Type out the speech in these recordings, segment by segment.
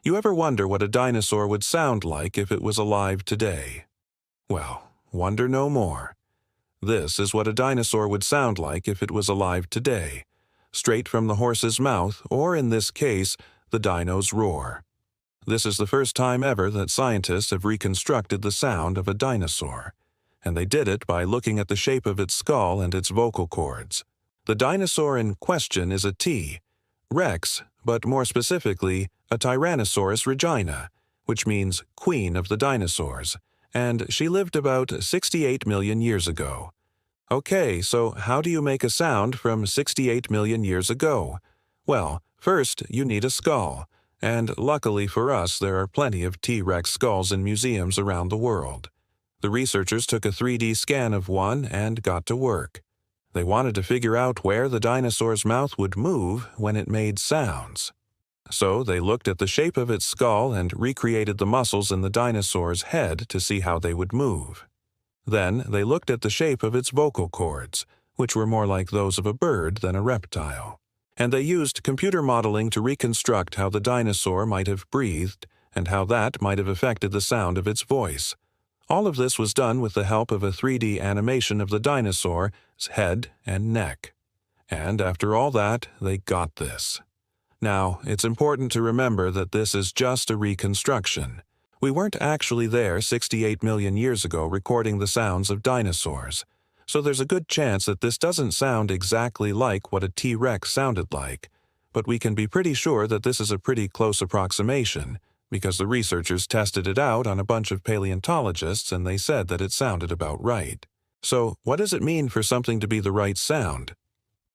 You ever wonder what a dinosaur would sound like if it was alive today? Well, wonder no more. This is what a dinosaur would sound like if it was alive today, straight from the horse's mouth, or in this case, the dino's roar. This is the first time ever that scientists have reconstructed the sound of a dinosaur, and they did it by looking at the shape of its skull and its vocal cords. The dinosaur in question is a T. Rex, but more specifically, a Tyrannosaurus regina, which means queen of the dinosaurs, and she lived about 68 million years ago. Okay, so how do you make a sound from 68 million years ago? Well, first you need a skull, and luckily for us there are plenty of T-Rex skulls in museums around the world. The researchers took a 3D scan of one and got to work. They wanted to figure out where the dinosaur's mouth would move when it made sounds. So they looked at the shape of its skull and recreated the muscles in the dinosaur's head to see how they would move. Then they looked at the shape of its vocal cords, which were more like those of a bird than a reptile. And they used computer modeling to reconstruct how the dinosaur might have breathed and how that might have affected the sound of its voice. All of this was done with the help of a 3D animation of the dinosaur's head and neck. And after all that, they got this. Now, it's important to remember that this is just a reconstruction. We weren't actually there 68 million years ago recording the sounds of dinosaurs, so there's a good chance that this doesn't sound exactly like what a T-Rex sounded like, but we can be pretty sure that this is a pretty close approximation, because the researchers tested it out on a bunch of paleontologists and they said that it sounded about right. So, what does it mean for something to be the right sound?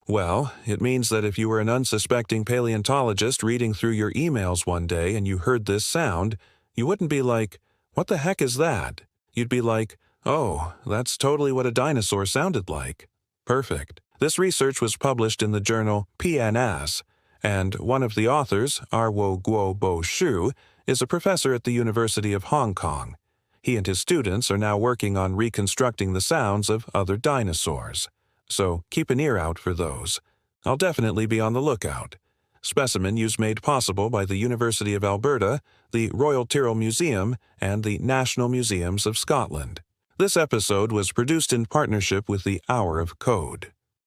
Well, it means that if you were an unsuspecting paleontologist reading through your emails one day and you heard this sound, you wouldn't be like, "What the heck is that?" You'd be like, "Oh, that's totally what a dinosaur sounded like." Perfect. This research was published in the journal PNAS, and one of the authors, Arwo Guo Bo Shu, is a professor at the University of Hong Kong. He and his students are now working on reconstructing the sounds of other dinosaurs. So keep an ear out for those. I'll definitely be on the lookout. Specimen use made possible by the University of Alberta, the Royal Tyrrell Museum, and the National Museums of Scotland. This episode was produced in partnership with the Hour of Code.